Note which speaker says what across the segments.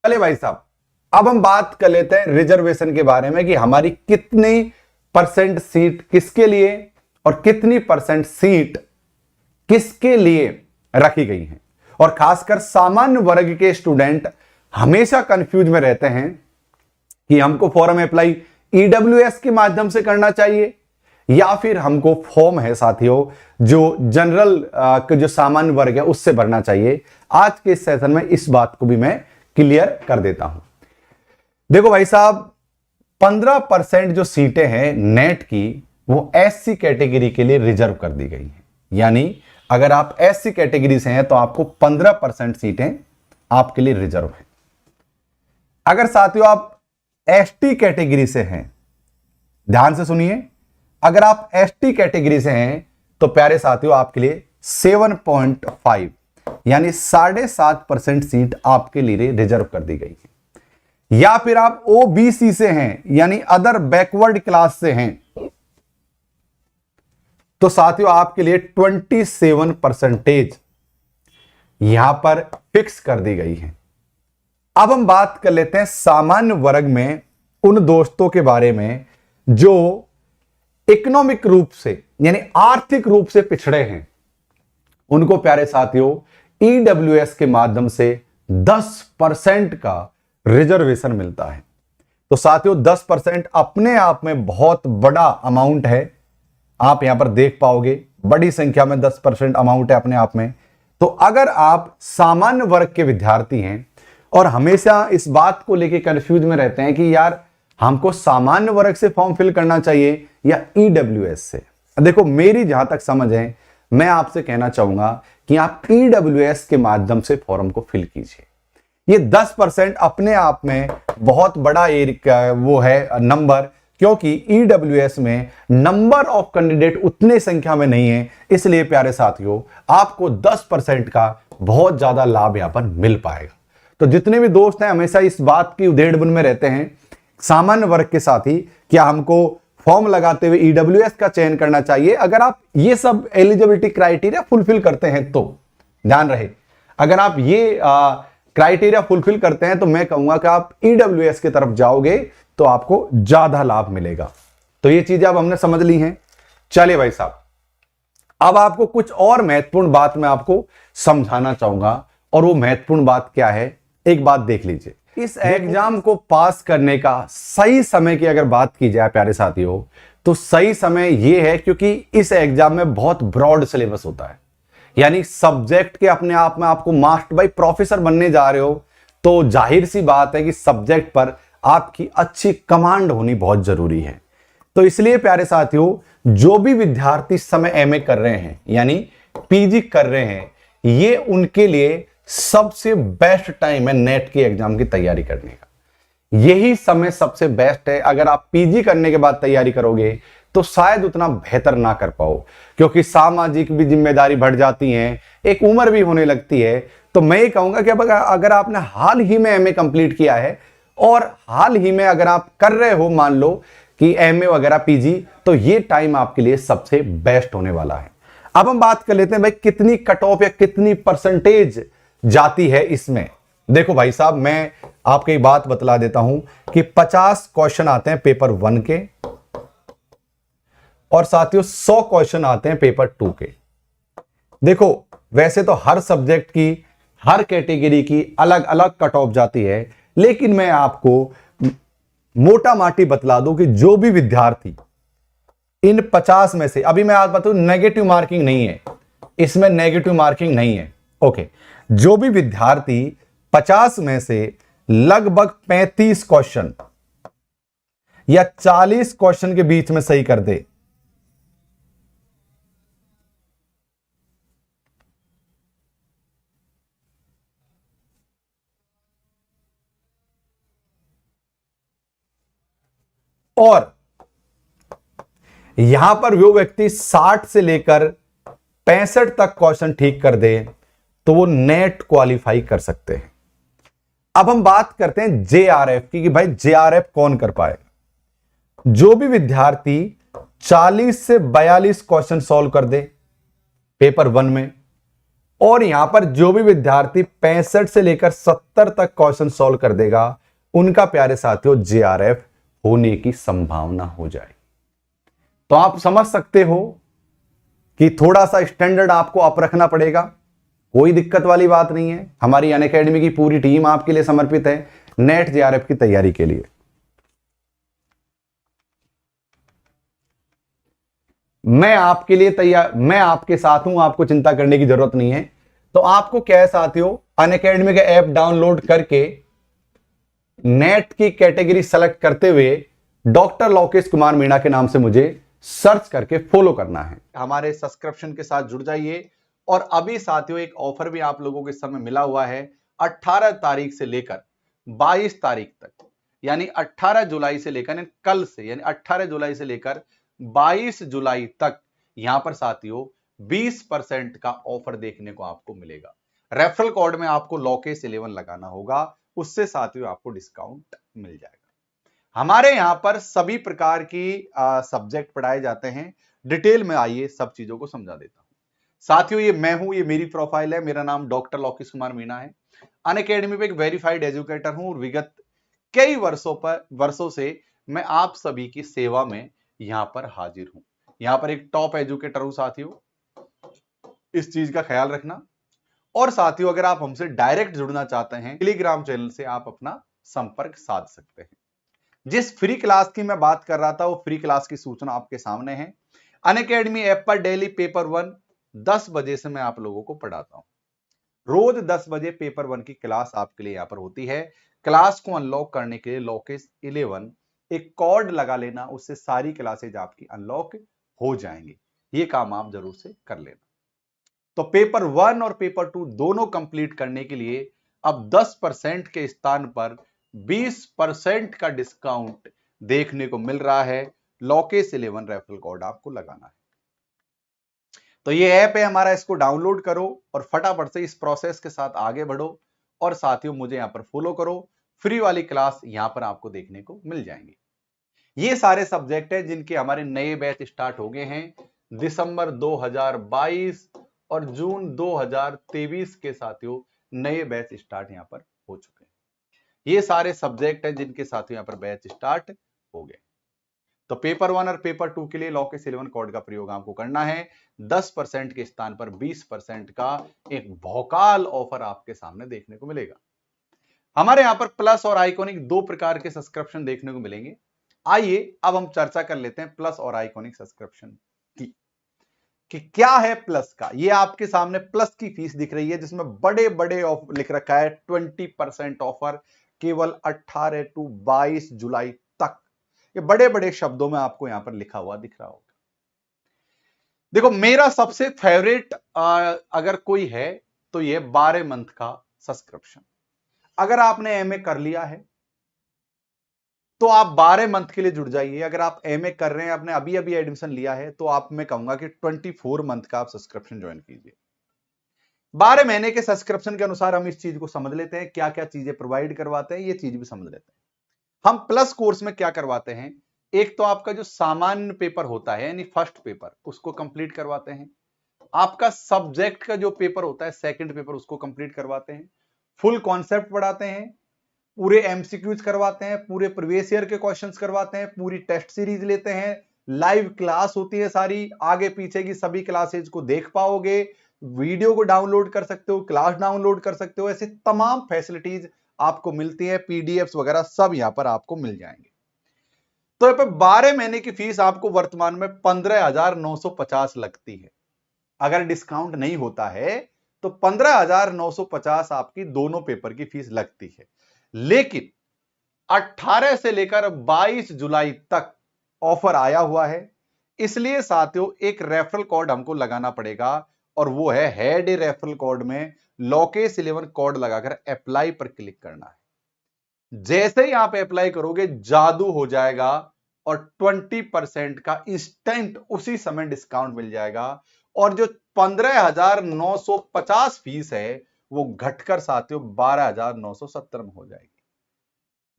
Speaker 1: चलिए भाई साहब, अब हम बात कर लेते हैं रिजर्वेशन के बारे में कि हमारी कितनी परसेंट सीट किसके लिए और कितनी परसेंट सीट किसके लिए रखी गई है। और खासकर सामान्य वर्ग के स्टूडेंट हमेशा कंफ्यूज में रहते हैं कि हमको फॉर्म अप्लाई ईडब्ल्यूएस के माध्यम से करना चाहिए या फिर हमको फॉर्म है साथियों जो जनरल जो सामान्य वर्ग है उससे भरना चाहिए। आज के इस सेशन में इस बात को भी मैं क्लियर कर देता हूं। देखो भाई साहब, 15% जो सीटें हैं नेट की वो एससी कैटेगरी के लिए रिजर्व कर दी गई हैं। यानी अगर आप एससी कैटेगरी से हैं तो आपको 15% सीटें आपके लिए रिजर्व हैं। अगर साथियों आप एसटी कैटेगरी से हैं, ध्यान से सुनिए, अगर आप एसटी कैटेगरी से हैं तो प्यारे साथियों आपके लिए 7.5 यानी 7.5% सीट आपके लिए रिजर्व कर दी गई है। या फिर आप ओबीसी से हैं यानी अदर बैकवर्ड क्लास से हैं तो साथियों आपके लिए 27% यहां पर फिक्स कर दी गई है। अब हम बात कर लेते हैं सामान्य वर्ग में उन दोस्तों के बारे में जो इकोनॉमिक रूप से यानी आर्थिक रूप से पिछड़े हैं। उनको प्यारे साथियों ईडब्ल्यूएस के माध्यम से 10% का रिजर्वेशन मिलता है। तो साथियों 10% अपने आप में बहुत बड़ा अमाउंट है। आप यहां पर देख पाओगे बड़ी संख्या में 10% अमाउंट है अपने आप में। तो अगर आप सामान्य वर्ग के विद्यार्थी हैं और हमेशा इस बात को लेकर कंफ्यूज में रहते हैं कि यार हमको सामान्य वर्ग से फॉर्म फिल करना चाहिए या ईडब्ल्यूएस से, देखो मेरी जहां तक समझ है मैं आपसे कहना चाहूंगा कि आप ईडब्ल्यूएस के माध्यम से फॉर्म को फिल कीजिए। ये 10% अपने आप में बहुत बड़ा वो है नंबर, क्योंकि ईडब्ल्यूएस में नंबर ऑफ कैंडिडेट उतने संख्या में नहीं है। इसलिए प्यारे साथियों आपको 10% का बहुत ज्यादा लाभ यहां पर मिल पाएगा। तो जितने भी दोस्त हैं हमेशा इस बात की उधेड़-बुन में रहते हैं सामान्य वर्ग के साथ ही क्या हमको फॉर्म लगाते हुए ईडब्ल्यूएस का चयन करना चाहिए। अगर आप ये सब एलिजिबिलिटी क्राइटेरिया फुलफिल करते हैं तो ध्यान रहे, अगर आप ये क्राइटेरिया फुलफिल करते हैं तो मैं कहूंगा कि आप ईडब्ल्यूएस की तरफ जाओगे तो आपको ज्यादा लाभ मिलेगा। तो ये चीजें अब हमने समझ ली हैं। चलिए भाई साहब, अब आपको कुछ और महत्वपूर्ण बात मैं आपको समझाना चाहूंगा और वो महत्वपूर्ण बात क्या है, एक बात देख लीजिए। इस एग्जाम को पास करने का सही समय की अगर बात की जाए प्यारे साथियों तो सही समय यह है क्योंकि इस एग्जाम में बहुत ब्रॉड सिलेबस होता है। यानी सब्जेक्ट के अपने आप में आपको मास्टर भाई प्रोफेसर बनने जा रहे हो तो जाहिर सी बात है कि सब्जेक्ट पर आपकी अच्छी कमांड होनी बहुत जरूरी है। तो इसलिए प्यारे साथियों जो भी विद्यार्थी इस समय एमए कर रहे हैं यानी पीजी कर रहे हैं, ये उनके लिए सबसे बेस्ट टाइम है नेट के एग्जाम की तैयारी करने का। यही समय सबसे बेस्ट है। अगर आप पीजी करने के बाद तैयारी करोगे तो शायद उतना बेहतर ना कर पाओ, क्योंकि सामाजिक भी जिम्मेदारी बढ़ जाती है, एक उम्र भी होने लगती है। तो मैं ये कहूंगा कि अब अगर आपने हाल ही में एमए कंप्लीट किया है और हाल ही में अगर आप कर रहे हो मान लो कि एमए वगैरह पीजी, तो ये टाइम आपके लिए सबसे बेस्ट होने वाला है। अब हम बात कर लेते हैं भाई कितनी कट ऑफ या कितनी परसेंटेज जाती है इसमें। देखो भाई साहब मैं आपको एक बात बतला देता हूं कि 50 क्वेश्चन आते हैं पेपर 1 के और साथियों 100 क्वेश्चन आते हैं पेपर 2 के। देखो वैसे तो हर सब्जेक्ट की हर कैटेगरी की अलग अलग कट ऑफ जाती है, लेकिन मैं आपको मोटा माटी बतला दूं कि जो भी विद्यार्थी इन 50 में से, अभी मैं आज बताऊं नेगेटिव मार्किंग नहीं है, इसमें नेगेटिव मार्किंग नहीं है, ओके, जो भी विद्यार्थी 50 में से लगभग 35 क्वेश्चन या 40 क्वेश्चन के बीच में सही कर दे, और यहां पर वो व्यक्ति 60 से लेकर 65 तक क्वेश्चन ठीक कर दे तो वो नेट क्वालिफाई कर सकते हैं। अब हम बात करते हैं जेआरएफ की कि भाई जेआरएफ कौन कर पाएगा। जो भी विद्यार्थी 40 से 42 क्वेश्चन सॉल्व कर दे पेपर 1 में, और यहां पर जो भी विद्यार्थी 65 से लेकर 70 तक क्वेश्चन सॉल्व कर देगा उनका प्यारे साथियों जेआरएफ होने की संभावना हो जाए। तो आप समझ सकते हो कि थोड़ा सा स्टैंडर्ड आपको अप रखना पड़ेगा, कोई दिक्कत वाली बात नहीं है। हमारी अनअकैडमी की पूरी टीम आपके लिए समर्पित है नेट जेआरएफ की तैयारी के लिए। मैं आपके लिए तैयार, मैं आपके साथ हूं, आपको चिंता करने की जरूरत नहीं है। तो आपको क्या है साथियों, अनअकैडमी का ऐप डाउनलोड करके नेट की कैटेगरी सेलेक्ट करते हुए डॉक्टर लोकेश कुमार मीणा के नाम से मुझे सर्च करके फॉलो करना है। हमारे सब्सक्रिप्शन के साथ जुड़ जाइए। और अभी साथियों एक ऑफर भी आप लोगों के समय मिला हुआ है, 18 तारीख से लेकर 22 तारीख तक, यानी 18 जुलाई से लेकर कल से, यानी 18 जुलाई से लेकर 22 जुलाई तक यहां पर साथियों 20% का ऑफर देखने को आपको मिलेगा। रेफरल कोड में आपको लोकेश 11 लगाना होगा, उससे साथियों आपको डिस्काउंट मिल जाएगा। हमारे यहां पर सभी प्रकार की सब्जेक्ट पढ़ाए जाते हैं। डिटेल में आइए सब चीजों को समझा देता हूं। साथियों ये मैं हूं, ये मेरी प्रोफाइल है, मेरा नाम डॉक्टर लोकेश कुमार मीणा है। अनअकैडमी पे एक वेरीफाइड एजुकेटर हूं और विगत कई वर्षों से मैं आप सभी की सेवा में यहां पर हाजिर हूं। यहां पर एक टॉप एजुकेटर हूं साथियों, इस चीज का ख्याल रखना। और साथियों अगर आप हमसे डायरेक्ट जुड़ना चाहते हैं, टेलीग्राम चैनल से आप अपना संपर्क साध सकते हैं। जिस फ्री क्लास की मैं बात कर रहा था वो फ्री क्लास की सूचना आपके सामने है। अनअकैडमी ऐप पर डेली पेपर 1 10 बजे से मैं आप लोगों को पढ़ाता हूं। रोज 10 बजे पेपर 1 की क्लास आपके लिए यहां पर होती है। क्लास को अनलॉक करने के लिए लोकेश 11 एक कोड लगा लेना, उससे सारी क्लासेज आपकी अनलॉक हो जाएंगी। ये काम आप जरूर से कर लेना। तो पेपर 1 और पेपर 2 दोनों कंप्लीट करने के लिए अब 10% के स्थान पर 20% का डिस्काउंट देखने को मिल रहा है। लोकेश 11 रेफरल कोड आपको लगाना है। तो ये ऐप है हमारा, इसको डाउनलोड करो और फटाफट से इस प्रोसेस के साथ आगे बढ़ो। और साथियों मुझे यहां पर फॉलो करो, फ्री वाली क्लास यहां पर आपको देखने को मिल जाएंगी। ये सारे सब्जेक्ट है जिनके हमारे नए बैच स्टार्ट हो गए हैं। दिसंबर 2022 और जून 2023 के साथियों नए बैच स्टार्ट यहां पर हो चुके हैं। ये सारे सब्जेक्ट हैं जिनके साथियों यहां पर बैच स्टार्ट हो गए। तो पेपर 1 और पेपर 2 के लिए लोकेश 11 कोड का प्रयोग आपको करना है। 10% के स्थान पर 20% का एक भौकाल ऑफर आपके सामने देखने को मिलेगा। हमारे यहां पर प्लस और आइकॉनिक दो प्रकार के सब्सक्रिप्शन देखने को मिलेंगे। आइए अब हम चर्चा कर लेते हैं प्लस और आइकॉनिक सब्सक्रिप्शन की, कि क्या है प्लस का। ये आपके सामने प्लस की फीस दिख रही है, जिसमें बड़े बड़े लिख रखा है 20% ऑफर केवल 18 टू 22 जुलाई तक। ये बड़े बड़े शब्दों में आपको यहां पर लिखा हुआ दिख रहा होगा। देखो मेरा सबसे फेवरेट अगर कोई है तो ये 12 मंथ का सब्सक्रिप्शन। अगर आपने एमए कर लिया है तो आप 12 मंथ के लिए जुड़ जाइए। अगर आप एमए कर रहे हैं, आपने अभी अभी एडमिशन लिया है, तो आप, मैं कहूंगा कि 24 मंथ का आप सब्सक्रिप्शन ज्वाइन कीजिए। 12 महीने के सब्सक्रिप्शन के अनुसार हम इस चीज को समझ लेते हैं, क्या क्या चीजें प्रोवाइड करवाते हैं, ये चीज भी समझ लेते हैं। हम प्लस कोर्स में क्या करवाते हैं, एक तो आपका जो सामान्य पेपर होता है यानी फर्स्ट पेपर, उसको कंप्लीट करवाते हैं। आपका सब्जेक्ट का जो पेपर होता है सेकंड पेपर, उसको कंप्लीट करवाते हैं। फुल कॉन्सेप्ट पढ़ाते हैं, पूरे एमसीक्यूज करवाते हैं, पूरे प्रीवियस ईयर के क्वेश्चंस करवाते हैं, पूरी टेस्ट सीरीज लेते हैं, लाइव क्लास होती है सारी, आगे पीछे की सभी क्लासेज को देख पाओगे, वीडियो को डाउनलोड कर सकते हो, क्लास डाउनलोड कर सकते हो, ऐसे तमाम फैसिलिटीज आपको मिलती है, पीडीएफ्स वगैरह सब यहां पर आपको मिल जाएंगे। तो यहाँ पर 12 महीने की फीस आपको वर्तमान में 15,950 लगती है। अगर डिस्काउंट नहीं होता है तो 15,950 आपकी दोनों पेपर की फीस लगती है। लेकिन 18 से लेकर 22 जुलाई तक ऑफर आया हुआ है, इसलिए साथियों एक रेफरल कोड हमको लगाना पड़ेगा, और वो है हेड रेफरल कोड में लोकेश 11 कोड लगाकर अप्लाई पर क्लिक करना है। जैसे ही आप अप्लाई करोगे जादू हो जाएगा और 20% का इंस्टेंट उसी समय डिस्काउंट मिल जाएगा, और जो 15,950 फीस है वो घटकर साथियों 12,970 में हो जाएगी।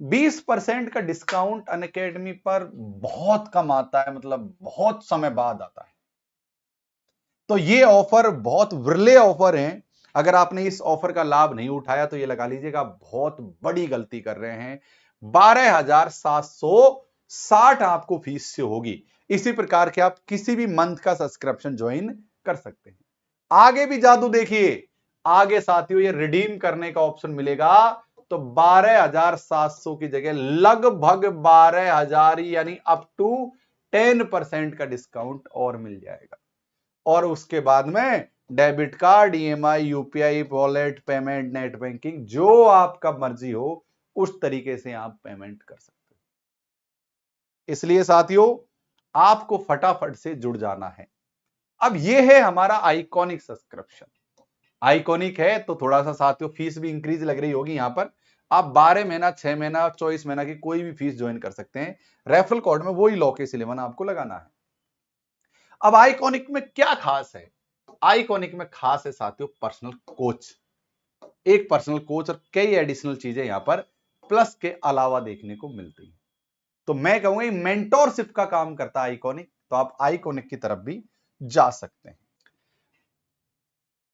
Speaker 1: 20% का डिस्काउंट अनअकैडमी पर बहुत कम आता है, मतलब बहुत समय बाद आता है। तो ये ऑफर बहुत विरले ऑफर हैं अगर आपने इस ऑफर का लाभ नहीं उठाया तो ये लगा लीजिएगा बहुत बड़ी गलती कर रहे हैं। 12,760 आपको फीस से होगी। इसी प्रकार के आप किसी भी मंथ का सब्सक्रिप्शन ज्वाइन कर सकते हैं। आगे भी जादू देखिए, आगे साथियों ये रिडीम करने का ऑप्शन मिलेगा तो 12,700 की जगह लगभग 12,000 यानी अप टू 10% का डिस्काउंट और मिल जाएगा। और उसके बाद में debit card, EMI, UPI, wallet payment, net banking, जो आपका मर्जी हो उस तरीके से आप पेमेंट कर सकते हो। इसलिए साथियों आपको फटाफट से जुड़ जाना है। अब यह है हमारा आइकॉनिक सब्सक्रिप्शन। आइकॉनिक है तो थोड़ा सा साथियों फीस भी इंक्रीज लग रही होगी। यहां पर आप 12 महीना, 6 महीना, 24 महीना की कोई भी फीस ज्वाइन कर सकते हैं। रेफरल कोड में वही LOCATE11 आपको लगाना है। अब आइकॉनिक में क्या खास है? आइकॉनिक में खास है साथियों पर्सनल कोच। एक पर्सनल कोच और कई एडिशनल चीजें यहां पर प्लस के अलावा देखने को मिलती है। तो मैं कहूंगा मेंटोरशिप का काम करता है आइकॉनिक, तो आप आइकॉनिक की तरफ भी जा सकते हैं।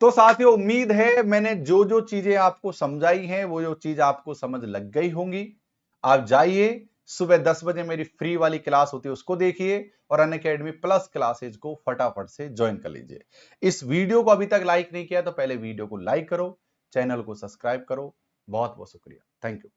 Speaker 1: तो साथियों उम्मीद है मैंने जो जो चीजें आपको समझाई हैं वो जो चीज आपको समझ लग गई होंगी। आप जाइए, सुबह 10 बजे मेरी फ्री वाली क्लास होती है उसको देखिए और अनअकैडमी प्लस क्लासेज को फटाफट से ज्वाइन कर लीजिए। इस वीडियो को अभी तक लाइक नहीं किया तो पहले वीडियो को लाइक करो, चैनल को सब्सक्राइब करो। बहुत बहुत शुक्रिया, थैंक यू।